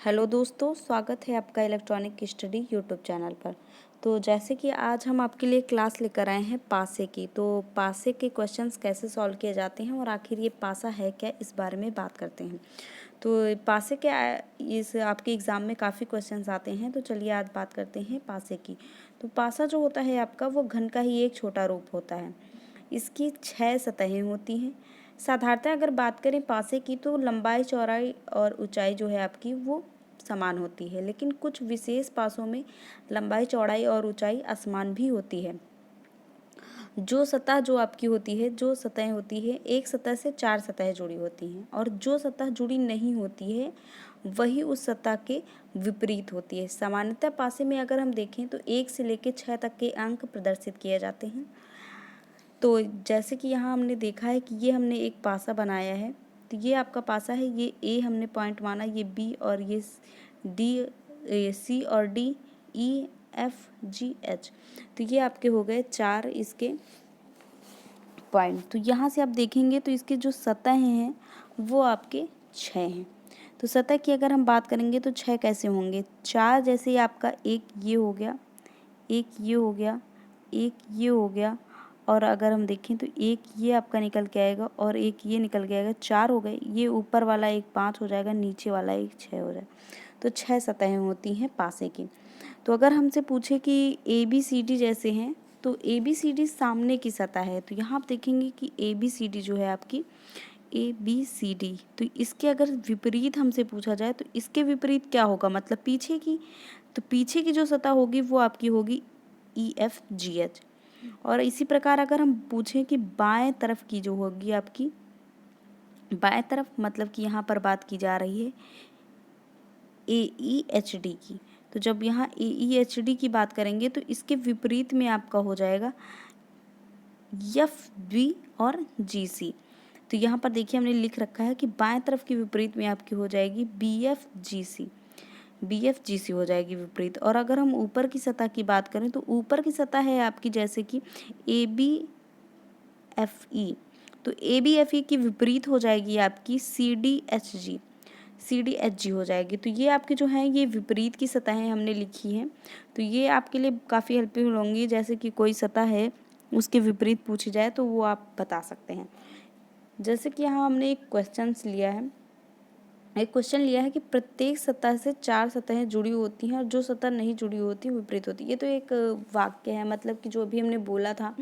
Hello दोस्तों, स्वागत है आपका इलेक्ट्रॉनिक स्टडी यूट्यूब चैनल पर। तो जैसे कि आज हम आपके लिए क्लास लेकर आए हैं पासे की। तो पासे के क्वेश्चंस कैसे सॉल्व किए जाते हैं और आखिर ये पासा है क्या, इस बारे में बात करते हैं। तो पासे के इस आपके एग्ज़ाम में काफ़ी क्वेश्चंस आते हैं, तो चलिए आज बात करते हैं पासे की। तो पासा जो होता है आपका, वो घन का ही एक छोटा रूप होता है। इसकी 6 सतहें होती हैं। साधारणतः अगर बात करें पासे की, तो लंबाई, चौड़ाई और ऊंचाई जो है आपकी वो समान होती है, लेकिन कुछ विशेष पासों में लंबाई, चौड़ाई और ऊंचाई असमान भी होती है। जो सतह जो आपकी होती है, जो सतहें होती है, एक सतह से 4 सतहें जुड़ी होती हैं, और जो सतह जुड़ी नहीं होती है वही उस सतह के विपरीत होती है। सामान्यतः पासे में अगर हम देखें तो 1 से लेकर 6 तक के अंक प्रदर्शित किए जाते हैं। तो जैसे कि यहाँ हमने देखा है कि ये हमने एक पासा बनाया है, तो ये आपका पासा है, ये ए हमने पॉइंट माना, ये बी और ये डी, सी और डी, ई, एफ, जी, एच। तो ये आपके हो गए 4 इसके पॉइंट। तो यहाँ से आप देखेंगे तो इसके जो सतह हैं वो आपके 6 हैं। तो सतह की अगर हम बात करेंगे तो 6 कैसे होंगे? 4 जैसे आपका एक ये हो गया, एक ये हो गया, एक ये हो गया, और अगर हम देखें तो एक ये आपका निकल के आएगा और एक ये निकल के आएगा, 4 हो गए। ये ऊपर वाला एक 5 हो जाएगा, नीचे वाला एक 6 हो जाएगा। तो 6 सतहें होती हैं पासे की। तो अगर हमसे पूछे कि ए बी सी डी जैसे हैं, तो ए बी सी डी सामने की सतह है। तो यहाँ आप देखेंगे कि ए बी सी डी जो है आपकी ए बी सी डी, तो इसके अगर विपरीत हमसे पूछा जाए तो इसके विपरीत क्या होगा, मतलब पीछे की। तो पीछे की जो सतह होगी वो आपकी होगी ई एफ जी एच। और इसी प्रकार अगर हम पूछें कि बाएं तरफ की जो होगी आपकी, बाएं तरफ मतलब कि यहाँ पर बात की जा रही है ए ई एच डी की। तो जब यहाँ ए ई एच डी की बात करेंगे तो इसके विपरीत में आपका हो जाएगा एफ बी और जी सी। तो यहाँ पर देखिए हमने लिख रखा है कि बाएं तरफ के विपरीत में आपकी हो जाएगी बी एफ जी सी, बी एफ जी सी हो जाएगी विपरीत। और अगर हम ऊपर की सतह की बात करें तो ऊपर की सतह है आपकी जैसे कि ए बी एफ ई। तो ए बी एफ ई की विपरीत हो जाएगी आपकी C D H G, C D H G हो जाएगी। तो ये आपके जो हैं ये विपरीत की सतहें हमने लिखी हैं। तो ये आपके लिए काफ़ी हेल्पफुल होंगी, जैसे कि कोई सतह है उसके विपरीत पूछी जाए तो वो आप बता सकते हैं। जैसे कि यहाँ हमने एक क्वेश्चन लिया है कि प्रत्येक सतह से 4 सतहें जुड़ी होती हैं और जो सतह नहीं जुड़ी होती विपरीत होती है। ये तो एक वाक्य है, मतलब कि जो अभी हमने बोला था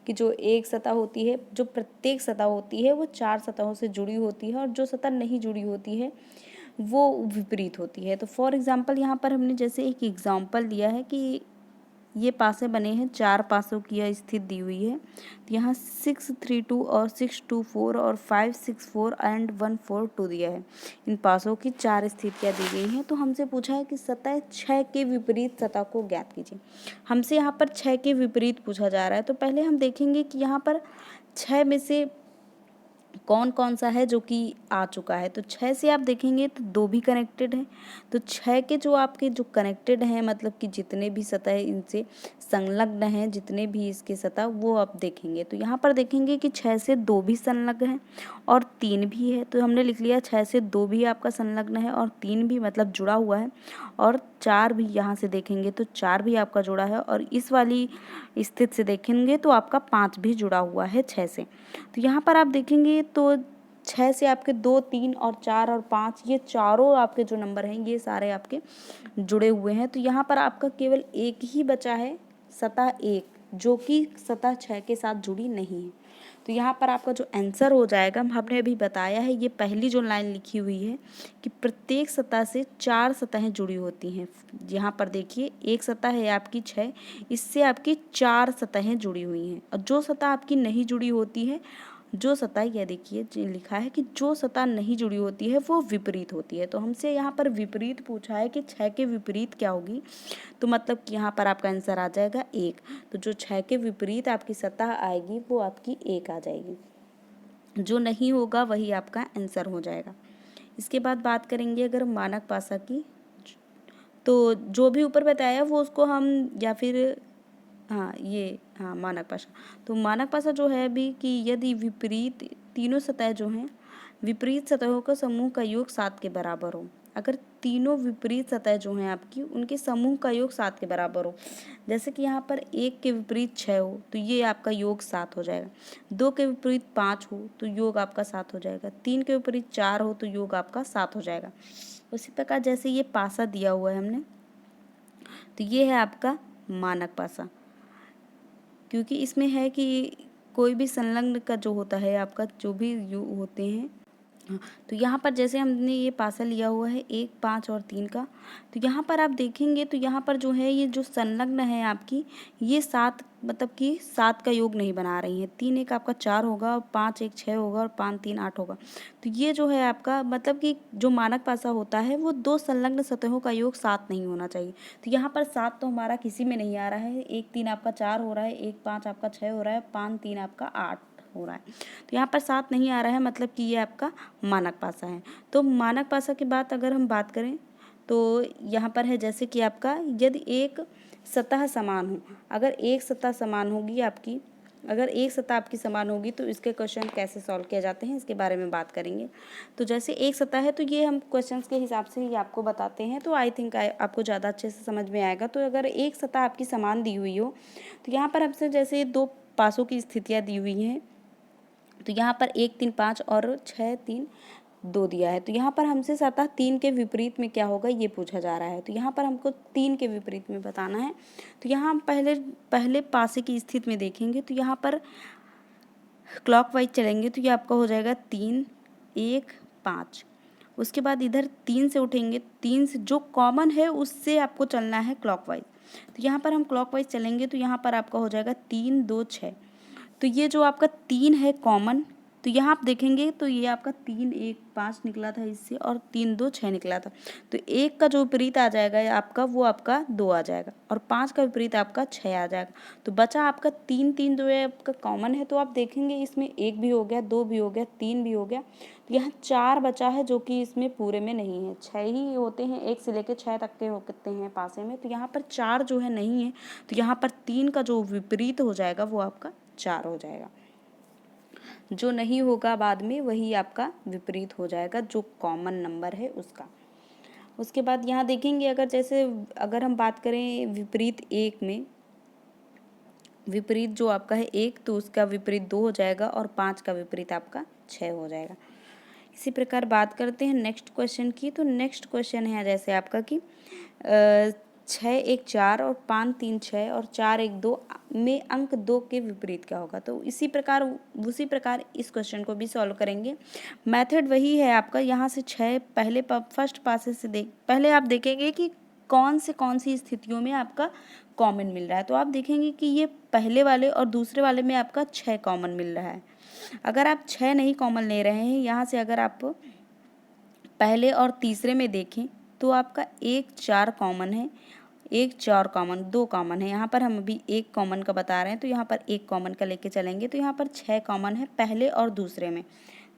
कि जो एक सतह होती है, जो प्रत्येक सतह होती है वो 4 सतहों से जुड़ी होती है, और जो सतह नहीं जुड़ी होती है वो विपरीत होती है। तो फॉर एग्जाम्पल यहाँ पर हमने जैसे एक एग्जाम्पल दिया है कि ये पासे बने हैं, 4 पासों की यह स्थिति दी हुई है। तो यहाँ 632 और 624 और 564 एंड 142 दिया है। इन पासों की 4 स्थितियाँ दी गई हैं। तो हमसे पूछा है कि सतह 6 के विपरीत सतह को ज्ञात कीजिए। हमसे यहाँ पर 6 के विपरीत पूछा जा रहा है। तो पहले हम देखेंगे कि यहाँ पर 6 में से कौन कौन सा है जो कि आ चुका है। तो 6 से आप देखेंगे तो 2 भी कनेक्टेड हैं। तो 6 के जो आपके जो कनेक्टेड हैं, मतलब कि जितने भी सतह इनसे संलग्न हैं, जितने भी इसके सतह, वो आप देखेंगे। तो यहाँ पर देखेंगे कि 6 से 2 भी संलग्न हैं और 3 भी है। तो हमने लिख लिया 6 से 2 भी आपका संलग्न है और 3 भी, मतलब जुड़ा हुआ है। और 4 भी यहाँ से देखेंगे तो 4 भी आपका जुड़ा है, और इस वाली स्थिति से देखेंगे तो आपका 5 भी जुड़ा हुआ है 6 से। तो यहाँ पर आप देखेंगे तो 6 से आपके 2, 3 और 4 और 5, ये चारों आपके जो नंबर हैं ये सारे आपके जुड़े हुए हैं। तो यहाँ पर आपका केवल एक ही बचा है, सतह 1, जो कि सतह 6 के साथ जुड़ी नहीं है। तो यहाँ पर आपका जो आंसर हो जाएगा, हमने अभी बताया है, ये पहली जो लाइन लिखी हुई है कि प्रत्येक सतह से 4 सतहें जुड़ी होती हैं। यहाँ पर देखिए एक सतह है आपकी 6, इससे आपकी 4 सतहें जुड़ी हुई हैं, और जो सतह आपकी नहीं जुड़ी होती है, जो सतह, यह देखिए लिखा है कि जो सतह नहीं जुड़ी होती है वो विपरीत होती है। तो हमसे यहाँ पर विपरीत पूछा है कि 6 के विपरीत क्या होगी, तो मतलब कि यहाँ पर आपका आंसर आ जाएगा 1। तो जो 6 के विपरीत आपकी सतह आएगी वो आपकी 1 आ जाएगी, जो नहीं होगा वही आपका आंसर हो जाएगा। इसके बाद बात करेंगे अगर मानक पासा की, तो जो भी ऊपर बताया वो उसको हम, या फिर मानक पासा। तो मानक पासा जो है अभी कि यदि विपरीत तीनों सतह जो हैं, विपरीत सतहों का समूह का योग 7 के बराबर हो, अगर तीनों विपरीत सतह जो हैं आपकी उनके समूह का योग 7 के बराबर हो। जैसे कि यहाँ पर 1 के विपरीत 6 हो तो ये आपका योग 7 हो जाएगा। 2 के विपरीत 5 हो तो योग आपका 7 हो जाएगा। 3 के विपरीत 4 हो तो योग आपका 7 हो जाएगा। उसी प्रकार जैसे ये पासा दिया हुआ है हमने, तो ये है आपका मानक पासा, क्योंकि इसमें है कि कोई भी संलग्न का जो होता है आपका जो भी होते हैं। हाँ, तो यहाँ पर जैसे हमने ये पासा लिया हुआ है 1, 5 और 3 का, तो यहाँ पर आप देखेंगे तो यहाँ पर जो है ये जो संलग्न है आपकी, ये 7 मतलब कि 7 का योग नहीं बना रही है। 3 एक आपका 4 होगा और 5 एक 6 होगा और 5 3 8 होगा। तो ये जो है आपका मतलब कि जो मानक पासा होता है वो 2 संलग्न सतहों का योग 7 नहीं होना चाहिए। तो यहाँ पर 7 तो हमारा किसी में नहीं आ रहा है। 1 3 आपका 4 हो रहा है, 1 5 आपका 6 हो रहा है, 5 3 आपका 8 हो रहा है। तो यहाँ पर 7 नहीं आ रहा है, मतलब कि ये आपका मानक पासा है। तो मानक पासा की बात अगर हम बात करें तो यहाँ पर है जैसे कि आपका यदि एक सतह समान हो, अगर एक सतह समान होगी आपकी, अगर एक सतह आपकी समान होगी तो इसके क्वेश्चन कैसे सॉल्व किए जाते हैं इसके बारे में बात करेंगे। तो जैसे एक सतह है तो ये हम क्वेश्चंस के हिसाब से ही आपको बताते हैं, तो आई थिंक आपको ज़्यादा अच्छे से समझ में आएगा। तो अगर एक सतह आपकी समान दी हुई हो तो यहाँ पर हमसे जैसे 2 पासों की स्थितियाँ दी हुई हैं, तो यहाँ पर 1 3 5 और 6 3 2 दिया है। तो यहाँ पर हमसे सतह 3 के विपरीत में क्या होगा ये पूछा जा रहा है। तो यहाँ पर हमको 3 के विपरीत में बताना है। तो यहाँ हम पहले पासे की स्थिति में देखेंगे तो यहाँ पर क्लॉकवाइज चलेंगे तो ये आपका हो जाएगा 3 1 5। उसके बाद इधर 3 से उठेंगे, 3 से जो कॉमन है उससे आपको चलना है क्लॉकवाइज। तो यहाँ पर हम क्लॉकवाइज चलेंगे तो यहाँ पर आपका हो जाएगा 3 2 6। तो ये जो आपका 3 है कॉमन, तो यहाँ आप देखेंगे तो ये आपका 3 1 5 निकला था इससे और 3 2 6 निकला था। तो 1 का जो विपरीत आ जाएगा आपका वो आपका 2 आ जाएगा और 5 का विपरीत आपका 6 आ जाएगा। तो बचा आपका 3 3 जो है आपका कॉमन है, तो आप देखेंगे इसमें 1 भी हो गया, 2 भी हो गया, 3 भी हो गया। तो यहाँ 4 बचा है जो कि इसमें पूरे में नहीं है। 6 ही होते हैं, 1 से लेकर 6 तक के होते हैं पासे में। तो यहाँ पर 4 जो है नहीं है, तो यहाँ पर 3 का जो विपरीत हो जाएगा वो आपका 4 हो जाएगा। जो नहीं होगा बाद में वही आपका विपरीत हो जाएगा, जो कॉमन नंबर है उसका। उसके बाद यहाँ देखेंगे अगर हम बात करें विपरीत 1 में, विपरीत जो आपका है 1 तो उसका विपरीत 2 हो जाएगा और 5 का विपरीत आपका 6 हो जाएगा। इसी प्रकार बात करते हैं नेक्स्ट क्वेश्चन की। तो नेक्स्ट क्वेश्चन है जैसे आपका कि 6 1 4 और 5 3 6 और 4 1 2 में अंक 2 के विपरीत क्या होगा। तो उसी प्रकार इस क्वेश्चन को भी सॉल्व करेंगे। मेथड वही है आपका। यहाँ से 6 फर्स्ट पासे से पहले आप देखेंगे कि कौन सी स्थितियों में आपका कॉमन मिल रहा है। तो आप देखेंगे कि ये पहले वाले और दूसरे वाले में आपका 6 कॉमन मिल रहा है। अगर आप 6 नहीं कॉमन ले रहे हैं, यहाँ से अगर आप पहले और तीसरे में देखें तो आपका 1 4 कॉमन है, 1 4 कॉमन, 2 कॉमन है। यहाँ पर हम अभी 1 कॉमन का बता रहे हैं तो यहाँ पर 1 कॉमन का लेके चलेंगे। तो यहाँ पर 6 कॉमन है पहले और दूसरे में।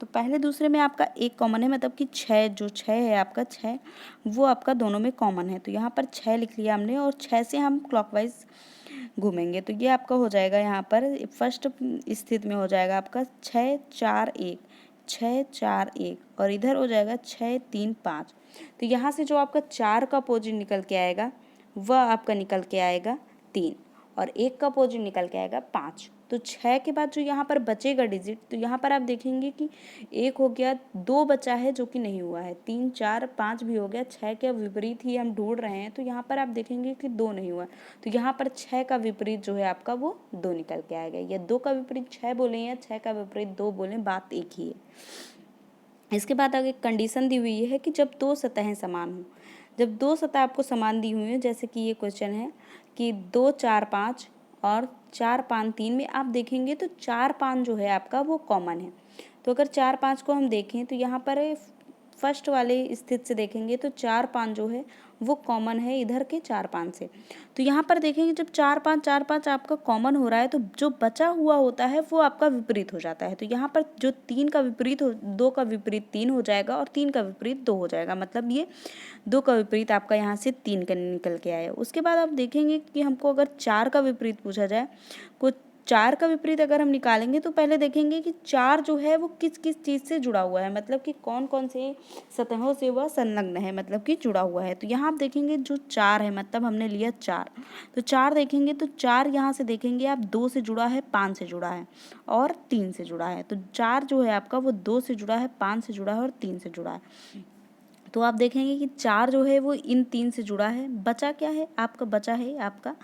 तो पहले दूसरे में आपका 1 कॉमन है, मतलब कि 6 जो 6 है आपका 6 वो आपका दोनों में कॉमन है। तो यहाँ पर 6 लिख लिया हमने और 6 से हम क्लॉकवाइज घूमेंगे। तो ये आपका हो जाएगा यहाँ पर फर्स्ट स्थिति में हो जाएगा आपका 6 4 1, 6 4 1 और इधर हो जाएगा 6 3 5। तो यहाँ से जो आपका 4 का अपोजिट निकल के आएगा वह आपका निकल के आएगा 3 और 1 का अपोजिट निकल के आएगा 5। तो 6 के बाद जो यहाँ पर बचेगा डिजिट, तो यहाँ पर आप देखेंगे कि 1 हो गया, 2 बचा है जो कि नहीं हुआ है, 3 4 5 भी हो गया, 6 के विपरीत ही हम ढूंढ रहे हैं। तो यहाँ पर आप देखेंगे कि 2 नहीं हुआ, तो यहाँ पर 6 का विपरीत जो है आपका वो 2 निकल के आएगा। या 2 का विपरीत 6 बोलें या 6 का विपरीत 2 बोलें, बात एक ही है। इसके बाद आगे कंडीशन दी हुई है कि जब 2 सतहें समान हों, जब 2 सतह आपको समान दी हुई है, जैसे कि ये क्वेश्चन है कि 2 4 5 और 4 5 3 में आप देखेंगे तो 4 5 जो है आपका वो कॉमन है। तो अगर 4 5 को हम देखें तो यहाँ पर फर्स्ट वाले स्थिति से देखेंगे तो 4 5 जो है वो कॉमन है इधर के 4 5 से। तो यहाँ पर देखेंगे जब 4 5 आपका कॉमन हो रहा है तो जो बचा हुआ होता है वो आपका विपरीत हो जाता है। तो यहाँ पर जो 3 का विपरीत 2 का विपरीत 3 हो जाएगा और 3 का विपरीत 2 हो जाएगा, मतलब ये 2 का विपरीत आपका यहाँ से 3 का निकल के आया। उसके बाद आप देखेंगे कि हमको अगर 4 का विपरीत पूछा जाए, कुछ 4 का विपरीत अगर हम निकालेंगे तो पहले देखेंगे कि 4 जो है वो किस किस चीज़ से जुड़ा हुआ है, मतलब कि कौन कौन से सतहों से वह संलग्न है, मतलब कि जुड़ा हुआ है। तो यहाँ आप देखेंगे जो 4 है, मतलब हमने लिया 4, तो 4 देखेंगे तो 4 यहाँ से देखेंगे आप 2 से जुड़ा है, 5 से जुड़ा है और 3 से जुड़ा है। तो 4 जो है आपका वो 2 से जुड़ा है, 5 से जुड़ा है और 3 से जुड़ा है। तो आप देखेंगे कि 4 जो है वो इन 3 से जुड़ा है। बचा क्या है आपका? बचा है आपका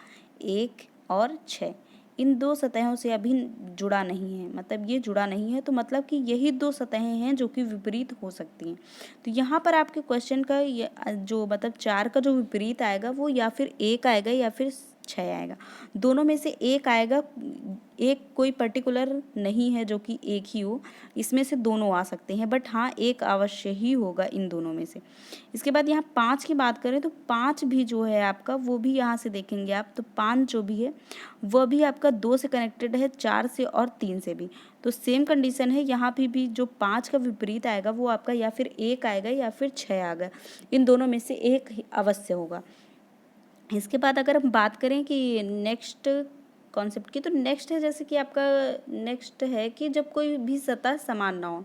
1 और 6। इन 2 सतहों से अभी जुड़ा नहीं है, मतलब ये जुड़ा नहीं है, तो मतलब कि यही 2 सतहें हैं जो कि विपरीत हो सकती हैं। तो यहाँ पर आपके क्वेश्चन का जो मतलब 4 का जो विपरीत आएगा वो या फिर 1 आएगा या फिर 6 आएगा। दोनों में से एक आएगा, एक कोई पर्टिकुलर नहीं है जो कि एक ही हो, इसमें से दोनों आ सकते हैं, बट हाँ एक अवश्य ही होगा इन दोनों में से। इसके बाद यहाँ 5 की बात करें तो 5 भी जो है आपका वो भी यहाँ से देखेंगे आप, तो 5 जो भी है वह भी आपका 2 से कनेक्टेड है, 4 से और 3 से भी। तो सेम कंडीशन है यहाँ भी जो 5 का विपरीत आएगा वो आपका या फिर 1 आएगा या फिर 6 आएगा, इन दोनों में से एक अवश्य होगा। इसके बाद अगर हम बात करें कि नेक्स्ट कॉन्सेप्ट की, तो नेक्स्ट है जैसे कि आपका नेक्स्ट है कि जब कोई भी सतह समान ना हो,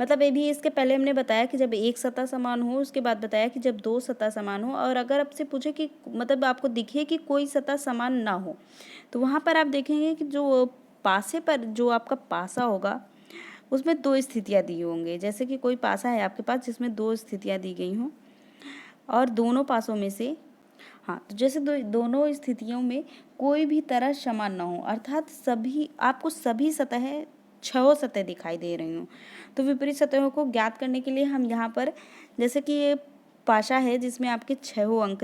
मतलब ये भी इसके पहले हमने बताया कि जब एक सतह समान हो, उसके बाद बताया कि जब 2 सतह समान हो, और अगर आपसे पूछे कि मतलब आपको दिखे कि कोई सतह समान ना हो, तो वहाँ पर आप देखेंगे कि जो पासे पर जो आपका पासा होगा उसमें 2 स्थितियाँ दी होंगी। जैसे कि कोई पासा है आपके पास जिसमें 2 स्थितियाँ दी गई हों और दोनों पासों में से हाँ, तो जैसे दोनों स्थितियों में कोई भी तरह समान ना हो, अर्थात सभी आपको सभी सतहें 6 सतह दिखाई दे रही हों। तो विपरीत सतहों को ज्ञात करने के लिए हम यहाँ पर जैसे कि ये पाशा है जिसमें आपके 6 अंक,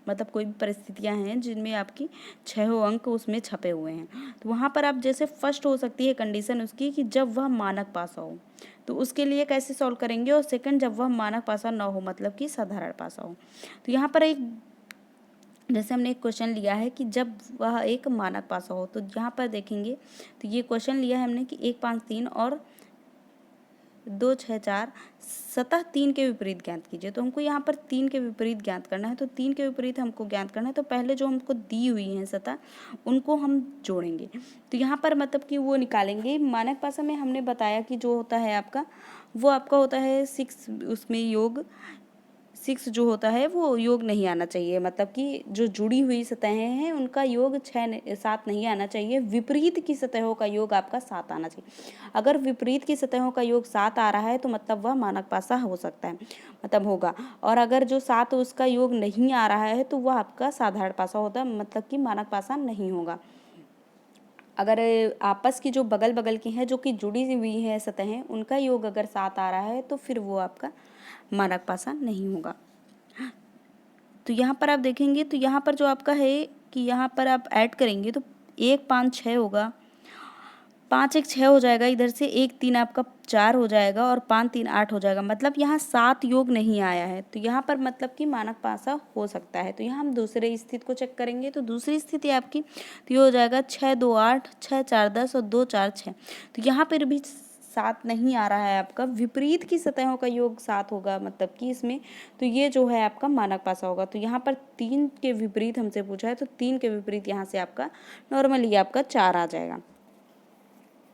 मतलब कोई भी परिस्थितियाँ हैं जिनमें आपकी 6 अंक उसमें छपे हुए हैं, तो वहाँ पर आप जैसे फर्स्ट हो सकती है कंडीशन उसकी कि जब वह मानक पासा हो, तो उसके लिए कैसे सॉल्व करेंगे, और सेकंड जब वह मानक पासा ना हो, मतलब कि साधारण पासा हो। तो यहाँ पर एक जैसे हमने एक क्वेश्चन लिया है कि जब वह एक मानक पासा हो, तो यहाँ पर देखेंगे तो ये क्वेश्चन लिया है हमने कि 1 5 3 और 2 6 4 सतह 3 के विपरीत ज्ञात कीजिए। तो हमको यहाँ पर 3 के विपरीत ज्ञात करना है, तो 3 के विपरीत हमको ज्ञात करना है, तो पहले जो हमको दी हुई हैं सतह उनको हम जोड़ेंगे। तो यहाँ पर मतलब कि वो निकालेंगे। मानक पासा में हमने बताया कि जो होता है आपका वो आपका होता है 6, उसमें योग 6 जो होता है वो योग नहीं आना चाहिए, मतलब कि जो जुड़ी हुई सतहें हैं उनका योग 7 नहीं आना चाहिए। विपरीत की सतहों का योग आपका 7 आना चाहिए। अगर विपरीत की सतहों का योग 7 आ रहा है तो मतलब वह मानक पासा हो सकता है, मतलब होगा। और अगर जो 7 उसका योग नहीं आ रहा है तो वह आपका साधारण पासा होता है, मतलब कि मानक पासा नहीं होगा। अगर आपस की जो बगल बगल की हैं जो कि जुड़ी हुई हैं सतहें, उनका योग अगर 7 आ रहा है तो फिर वो आपका मानक पासा नहीं होगा। तो यहाँ पर आप देखेंगे तो यहाँ पर जो आपका है कि यहाँ पर आप ऐड करेंगे तो 1 5 6 होगा, 5 1 6 हो जाएगा, इधर से 1 3 आपका 4 हो जाएगा और 5 3 8 हो जाएगा, मतलब यहाँ 7 योग नहीं आया है। तो यहाँ पर मतलब कि मानक पासा हो सकता है। तो यहाँ हम दूसरे स्थिति को चेक करेंगे, तो दूसरी स्थिति आपकी तो ये हो जाएगा 6 2 8 6 4 10 और 2 4 6। तो यहाँ पर भी 7 नहीं आ रहा है आपका, विपरीत की सतहों का योग 7 होगा, मतलब कि इसमें तो ये जो है आपका मानक पासा होगा। तो यहाँ पर 3 के विपरीत हमसे पूछा है, तो 3 के विपरीत यहाँ से आपका नॉर्मली आपका 4 आ जाएगा,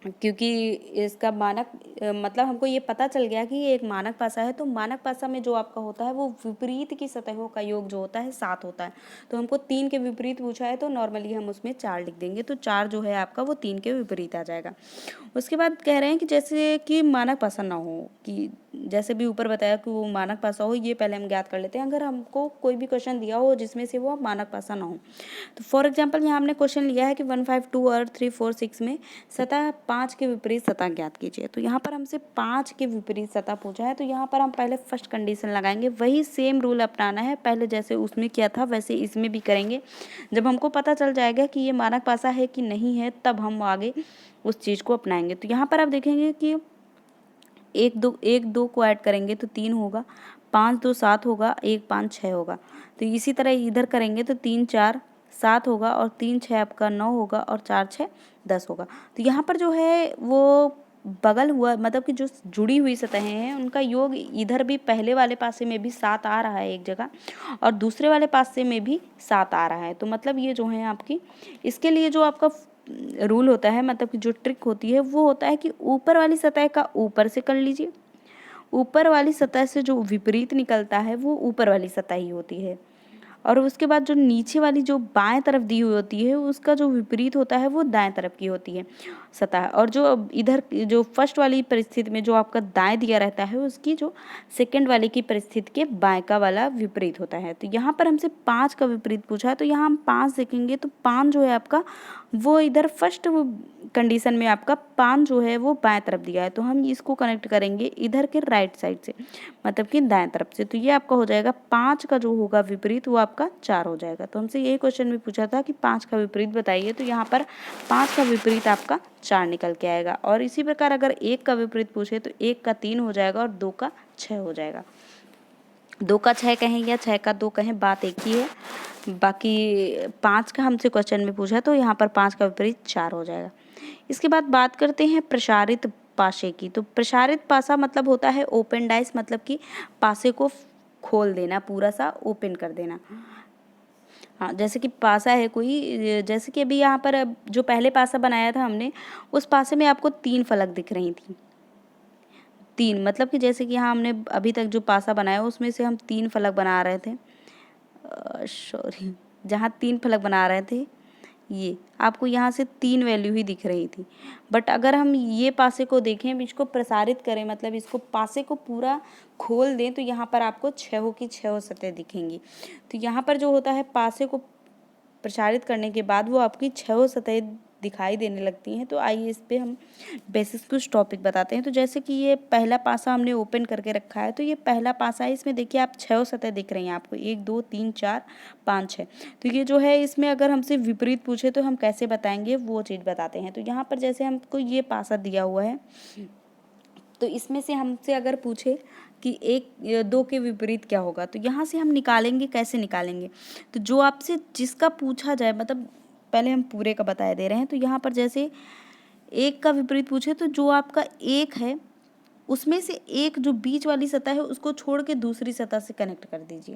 क्योंकि इसका मानक मतलब हमको ये पता चल गया कि ये एक मानक पासा है। तो मानक पासा में जो आपका होता है वो विपरीत की सतहों का योग जो होता है 7 होता है। तो हमको 3 के विपरीत पूछा है तो नॉर्मली हम उसमें 4 लिख देंगे, तो 4 जो है आपका वो 3 के विपरीत आ जाएगा। उसके बाद कह रहे हैं कि जैसे कि मानक पासा ना हो, कि जैसे भी ऊपर बताया कि वो मानक पासा हो, ये पहले हम ज्ञात कर लेते हैं। अगर हमको कोई भी क्वेश्चन दिया हो जिसमें से वो मानक पासा ना हो, तो फॉर एग्जांपल यहाँ हमने क्वेश्चन लिया है कि 1 5 2 और 3 4 6 में सतह 5 के विपरीत सतह ज्ञात कीजिए। तो यहाँ पर हमसे 5 के विपरीत सतह पूछा है, तो यहाँ पर हम पहले फर्स्ट कंडीशन लगाएंगे, वही सेम रूल अपनाना है, पहले जैसे उसमें किया था वैसे इसमें भी करेंगे। जब हमको पता चल जाएगा कि ये मानक पासा है कि नहीं है, तब हम आगे उस चीज़ को अपनाएंगे। तो यहाँ पर आप देखेंगे कि 1 2 को ऐड करेंगे तो 3 होगा, 5 2 7 होगा, 1 5 6 होगा। तो इसी तरह इधर करेंगे तो 3 4 7 होगा और 3 6 आपका 9 होगा और 4 6 10 होगा। तो यहाँ पर जो है वो बगल हुआ, मतलब कि जो जुड़ी हुई सतहें हैं उनका योग इधर भी पहले वाले पासे में भी 7 आ रहा है एक जगह, और दूसरे वाले पासे में भी 7 आ रहा है। तो मतलब ये जो है आपकी, इसके लिए जो आपका रूल होता है, मतलब कि जो ट्रिक होती है वो होता है कि ऊपर वाली सतह का ऊपर से कर लीजिए, ऊपर वाली सतह से जो विपरीत निकलता है वो ऊपर वाली सतह ही होती है, और उसके बाद जो नीचे वाली जो बाएं तरफ दी हुई होती है उसका जो विपरीत होता है वो दाएं तरफ की होती है सतह, और जो इधर जो फर्स्ट वाली परिस्थिति में जो आपका दाएं दिया रहता है उसकी जो सेकंड वाले की परिस्थिति के बाएं का वाला विपरीत होता है। तो यहाँ पर हमसे 5 का विपरीत पूछा है, तो यहाँ हम 5 देखेंगे तो 5 जो है आपका वो इधर फर्स्ट कंडीशन में आपका 5 जो है वो बाएं तरफ दिया है, तो हम इसको कनेक्ट करेंगे इधर के राइट साइड से, मतलब कि दाएं तरफ से। तो ये आपका हो जाएगा 5 का जो होगा विपरीत वो आपका 4 हो जाएगा। तो हमसे ये क्वेश्चन में पूछा था कि 5 का विपरीत बताइए, तो यहाँ पर 5 का विपरीत आपका 4 निकल के आएगा। और इसी प्रकार अगर 1 का विपरीत पूछे तो 1 का 3 हो जाएगा और 2 का 6 हो जाएगा। 2 का 6 कहें या 6 का 2 कहें, बात एक ही है। बाकी 5 का हमसे क्वेश्चन में पूछा तो यहाँ पर 5 का विपरीत 4 हो जाएगा। इसके बाद बात करते हैं प्रसारित पासे की। तो प्रसारित पासा मतलब होता है ओपन डाइस, मतलब कि पासे को खोल देना, पूरा सा ओपन कर देना। हाँ, जैसे कि पासा है कोई, जैसे कि अभी यहाँ पर जो पहले पासा बनाया था हमने, उस पासे में आपको 3 फलक दिख रही थी। 3 मतलब कि जैसे कि यहाँ हमने अभी तक जो पासा बनाया उसमें से हम 3 फलक बना रहे थे, सॉरी, जहाँ 3 फलक बना रहे थे ये आपको यहाँ से 3 वैल्यू ही दिख रही थी। बट अगर हम ये पासे को देखें, इसको प्रसारित करें, मतलब इसको पासे को पूरा खोल दें, तो यहाँ पर आपको 6 की 6 सतह दिखेंगी। तो यहाँ पर जो होता है पासे को प्रसारित करने के बाद वो आपकी 6 सतह दिखाई देने लगती हैं। तो आइए इस पे हम बेसिस कुछ टॉपिक बताते हैं। तो जैसे कि ये पहला पासा हमने ओपन करके रखा है, तो ये पहला पासा है, इसमें देखिए आप 6 सतह दिख रही हैं आपको, 1 2 3 4 5 6। तो ये जो है इसमें अगर हमसे विपरीत पूछे तो हम कैसे बताएंगे वो चीज़ बताते हैं। तो यहाँ पर जैसे हमको ये पासा दिया हुआ है, तो इसमें से हमसे अगर पूछे कि 2 के विपरीत क्या होगा, तो यहाँ से हम निकालेंगे, कैसे निकालेंगे। तो जो आपसे जिसका पूछा जाए, मतलब पहले हम पूरे का बताए दे रहे हैं। तो यहाँ पर जैसे 1 का विपरीत पूछे तो जो आपका 1 है उसमें से एक जो बीच वाली सतह है उसको छोड़ के दूसरी सतह से कनेक्ट कर दीजिए।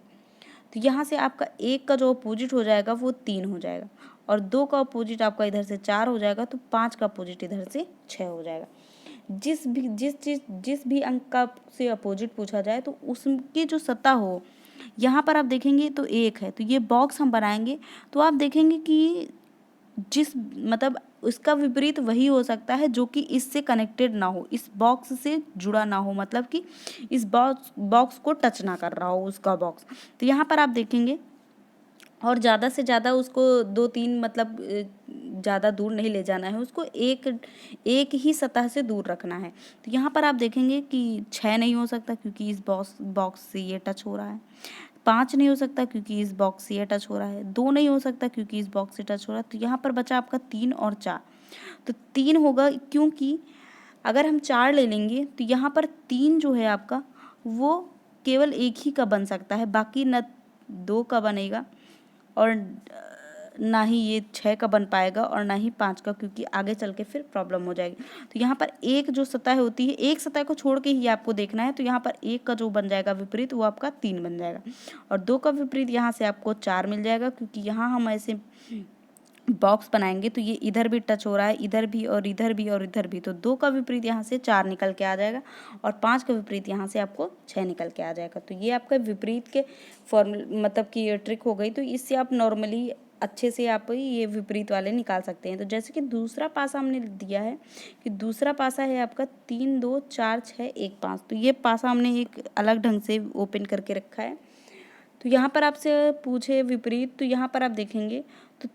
तो यहाँ से आपका 1 का जो अपोजिट हो जाएगा वो 3 हो जाएगा, और 2 का अपोजिट आपका इधर से 4 हो जाएगा, तो 5 का अपोजिट इधर से 6 हो जाएगा। जिस भी अंक का से अपोजिट पूछा जाए तो उसकी जो सतह हो, यहाँ पर आप देखेंगे तो 1 है, तो ये बॉक्स हम बनाएंगे तो आप देखेंगे कि जिस मतलब उसका विपरीत वही हो सकता है जो कि इससे कनेक्टेड ना हो, इस बॉक्स से जुड़ा ना हो, मतलब कि इस बॉक्स को टच ना कर रहा हो उसका बॉक्स। तो यहाँ पर आप देखेंगे, और ज़्यादा से ज़्यादा उसको 2-3 मतलब ज़्यादा दूर नहीं ले जाना है, उसको एक ही सतह से दूर रखना है। तो यहाँ पर आप देखेंगे कि 6 नहीं हो सकता क्योंकि इस बॉक्स से ये टच हो रहा है, 5 नहीं हो सकता क्योंकि इस बॉक्स से ये टच हो रहा है, 2 नहीं हो सकता क्योंकि इस बॉक्स से टच हो रहा है। तो यहाँ पर बचा आपका 3 और 4। तो 3 होगा क्योंकि अगर हम 4 ले लेंगे तो यहाँ पर 3 जो है आपका वो केवल एक ही का बन सकता है, बाकी न 2 का बनेगा और ना ही ये 6 का बन पाएगा और ना ही 5 का, क्योंकि आगे चल के फिर प्रॉब्लम हो जाएगी। तो यहाँ पर एक जो सतह होती है, एक सतह को छोड़ के ही आपको देखना है। तो यहाँ पर 1 का जो बन जाएगा विपरीत वो आपका 3 बन जाएगा, और 2 का विपरीत यहाँ से आपको 4 मिल जाएगा, क्योंकि यहाँ हम ऐसे बॉक्स बनाएंगे तो ये इधर भी टच हो रहा है, इधर भी और इधर भी और इधर भी। तो 2 का विपरीत यहाँ से 4 निकल के आ जाएगा, और 5 का विपरीत यहाँ से आपको 6 निकल के आ जाएगा। तो ये आपका विपरीत के फॉर्मूल मतलब कि ये ट्रिक हो गई। तो इससे आप नॉर्मली अच्छे से आप ये विपरीत वाले निकाल सकते हैं। तो जैसे कि दूसरा पासा हमने दिया है कि दूसरा पासा है आपका 3 2 4 6 1 5। तो ये पासा हमने एक अलग ढंग से ओपन करके रखा है। तो यहाँ पर आपसे पूछे विपरीत, तो यहाँ पर आप देखेंगे तो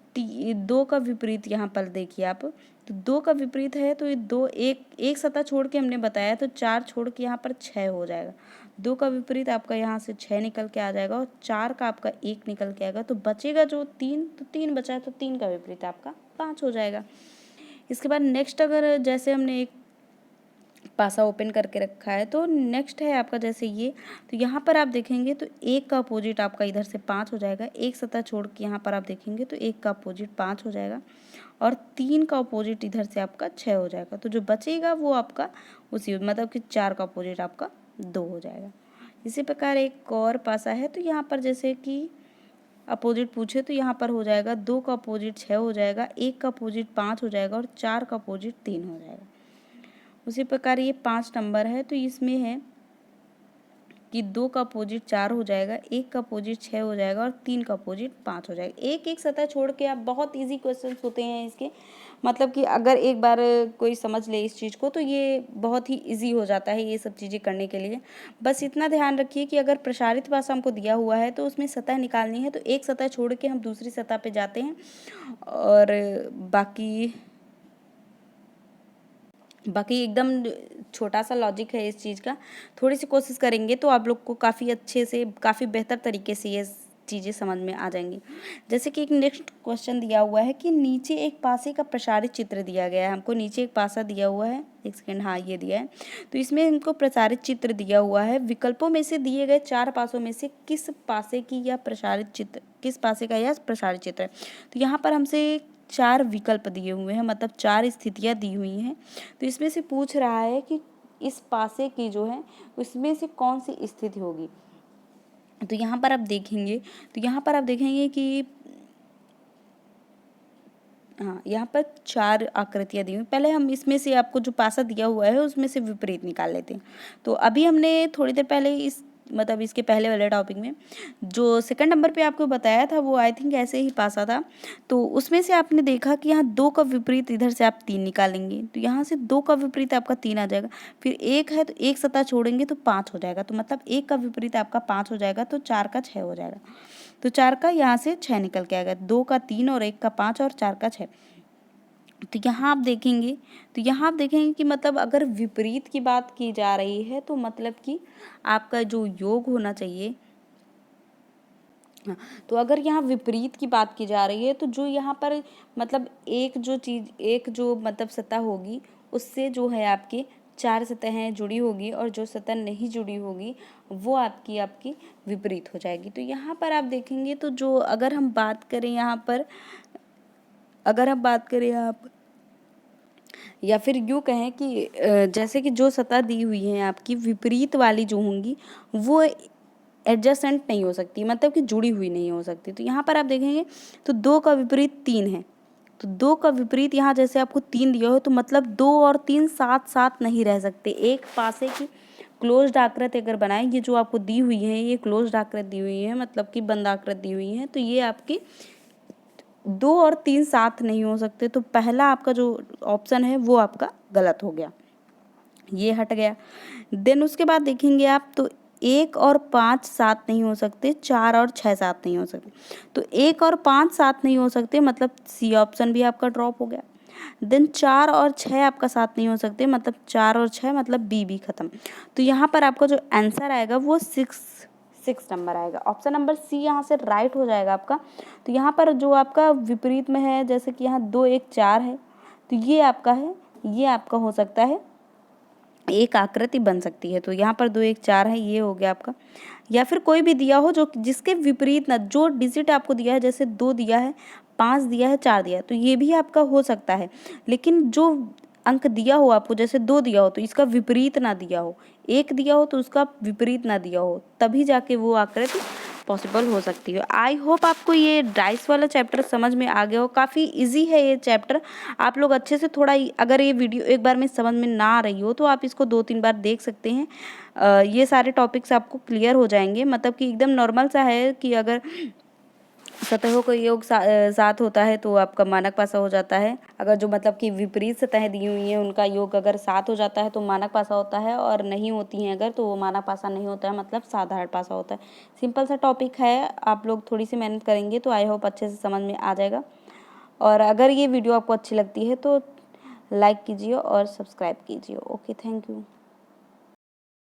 2 का विपरीत यहाँ पर देखिए आप, तो 2 का विपरीत है तो ये 2 एक सतह छोड़ के हमने बताया, तो 4 छोड़ के यहाँ पर 6 हो जाएगा। 2 का विपरीत आपका यहाँ से 6 निकल के आ जाएगा, और 4 का आपका 1 निकल के आएगा। तो बचेगा जो 3, तो 3 बचा है, तो 3 का विपरीत आपका 5 हो जाएगा। इसके बाद नेक्स्ट अगर जैसे हमने एक पासा ओपन करके रखा है, तो नेक्स्ट है आपका जैसे ये, तो यहाँ पर आप देखेंगे तो 1 का अपोजिट आपका इधर से 5 हो जाएगा। एक सतह छोड़ के यहाँ पर आप देखेंगे तो 1 का अपोजिट 5 हो जाएगा, और 3 का अपोजिट इधर से आपका 6 हो जाएगा। तो जो बचेगा वो आपका उसी मतलब कि 4 का अपोजिट आपका 2 हो जाएगा। इसी प्रकार एक और पासा है, तो यहाँ पर जैसे कि अपोजिट पूछे तो यहाँ पर हो जाएगा 2 का अपोजिट 6 हो जाएगा, 1 का अपोजिट 5 हो जाएगा और 4 का अपोजिट 3 हो जाएगा। उसी प्रकार ये 5 नंबर है तो इसमें है कि 2 का अपोजिट 4 हो जाएगा, 1 का अपोजिट 6 हो जाएगा और 3 का अपोजिट 5 हो जाएगा। एक एक सतह छोड़ के आप बहुत इजी क्वेश्चंस होते हैं इसके, मतलब कि अगर एक बार कोई समझ ले इस चीज़ को तो ये बहुत ही इजी हो जाता है ये सब चीज़ें करने के लिए। बस इतना ध्यान रखिए कि अगर प्रसारित भाषा हमको दिया हुआ है तो उसमें सतह निकालनी है, तो एक सतह छोड़ के हम दूसरी सतह पे जाते हैं और बाकी एकदम छोटा सा लॉजिक है इस चीज़ का। थोड़ी सी कोशिश करेंगे तो आप लोग को काफ़ी अच्छे से, काफ़ी बेहतर तरीके से ये चीज़ें समझ में आ जाएंगी। जैसे कि एक नेक्स्ट क्वेश्चन दिया हुआ है कि नीचे एक पासे का प्रसारित चित्र दिया गया है। हमको नीचे एक पासा दिया हुआ है, एक सेकेंड, हाँ ये दिया है। तो इसमें हमको प्रसारित चित्र दिया हुआ है। विकल्पों में से दिए गए 4 पासों में से किस पासे की या प्रसारित चित्र, किस पासे का यह प्रसारित चित्र है। तो यहाँ पर हमसे 4 विकल्प दिए हुए हैं, मतलब 4 स्थितियाँ दी हुई हैं। तो इसमें से पूछ रहा है कि इस पासे की जो है उसमें से कौन सी स्थिति होगी। तो यहाँ पर आप देखेंगे, तो यहाँ पर आप देखेंगे कि हाँ, यहाँ पर 4 आकृतियाँ दी हुई। पहले हम इसमें से आपको जो पासा दिया हुआ है उसमें से विपरीत निकाल लेते हैं। तो अभी हमने थोड़ी देर पहले इस, मतलब इसके पहले वाले टॉपिक में जो सेकंड नंबर पे आपको बताया था वो आई थिंक ऐसे ही पासा था। तो उसमें से आपने देखा कि यहाँ 2 का विपरीत इधर से आप 3 निकालेंगे, तो यहाँ से 2 का विपरीत आपका 3 आ जाएगा। फिर 1 है तो एक सतह छोड़ेंगे तो 5 हो जाएगा, तो मतलब 1 का विपरीत आपका 5 हो जाएगा, तो 4 का 6 हो जाएगा। तो 4 का यहाँ से 6 निकल के आएगा, 2 का 3 और 1 का 5 और 4 का 6। तो यहाँ आप देखेंगे, कि मतलब अगर विपरीत की बात की जा रही है तो मतलब कि आपका जो योग होना चाहिए, हाँ, तो अगर यहाँ विपरीत की बात की जा रही है तो जो यहाँ पर मतलब एक जो मतलब सतह होगी उससे जो है आपकी 4 सतहें जुड़ी होगी और जो सतह नहीं जुड़ी होगी वो आपकी विपरीत हो जाएगी। तो यहाँ पर आप देखेंगे तो जो अगर हम बात करें यहाँ पर, या फिर यूँ कहें कि जैसे कि जो सतह दी हुई है आपकी विपरीत वाली जो होंगी वो एडजेसेंट नहीं हो सकती, मतलब कि जुड़ी हुई नहीं हो सकती। तो यहाँ पर आप देखेंगे तो 2 का विपरीत 3 है, तो 2 का विपरीत यहाँ जैसे आपको 3 दिया हो तो मतलब 2 और 3 साथ साथ नहीं रह सकते। एक पासे की क्लोज्ड आकृति अगर बनाए, ये जो आपको दी हुई है ये क्लोज्ड आकृति दी हुई है, मतलब कि बंद आकृति दी हुई है, तो ये आपकी 2 और 3 साथ नहीं हो सकते। तो पहला आपका जो ऑप्शन है वो आपका गलत हो गया, ये हट गया। देन उसके बाद देखेंगे आप तो 1 और 5 साथ नहीं हो सकते, 4 और 6 साथ नहीं हो सकते। तो 1 और 5 साथ नहीं हो सकते, मतलब सी ऑप्शन भी आपका ड्रॉप हो गया। देन 4 और 6 आपका साथ नहीं हो सकते, मतलब 4 और 6 मतलब बी भी खत्म। तो यहाँ पर आपका जो आंसर आएगा वो 6 नंबर आएगा। ऑप्शन नंबर सी यहाँ से राइट हो जाएगा आपका। तो यहाँ पर जो आपका विपरीत में है, जैसे कि यहाँ 2 1 4 है, तो ये आपका है, ये आपका हो सकता है एक आकृति बन सकती है। तो यहाँ पर 2 1 4 है, ये हो गया आपका। या फिर कोई भी दिया हो जो जिसके विपरीत ना, जो डिजिट आपको दिया है, जैसे 2 दिया है, 5 दिया है, 4 दिया है, तो ये भी आपका हो सकता है। लेकिन जो अंक दिया हो आपको, जैसे 2 दिया हो तो इसका विपरीत ना दिया हो, 1 दिया हो तो उसका विपरीत ना दिया हो, तभी जाके वो आकृति पॉसिबल हो सकती है। आई होप आपको ये डाइस वाला चैप्टर समझ में आ गया हो। काफ़ी इजी है ये चैप्टर, आप लोग अच्छे से थोड़ा, अगर ये वीडियो एक बार में समझ में ना आ रही हो तो आप इसको 2-3 बार देख सकते हैं। ये सारे टॉपिक्स आपको क्लियर हो जाएंगे, मतलब कि एकदम नॉर्मल सा है कि अगर सतहों का योग साथ होता है तो आपका मानक पासा हो जाता है। अगर जो मतलब कि विपरीत सतहें दी हुई हैं उनका योग अगर साथ हो जाता है तो मानक पासा होता है, और नहीं होती हैं अगर तो वो मानक पासा नहीं होता है, मतलब साधारण पासा होता है। सिंपल सा टॉपिक है, आप लोग थोड़ी सी मेहनत करेंगे तो आई होप अच्छे से समझ में आ जाएगा। और अगर ये वीडियो आपको अच्छी लगती है तो लाइक कीजिए और सब्सक्राइब कीजिए। Okay, thank you.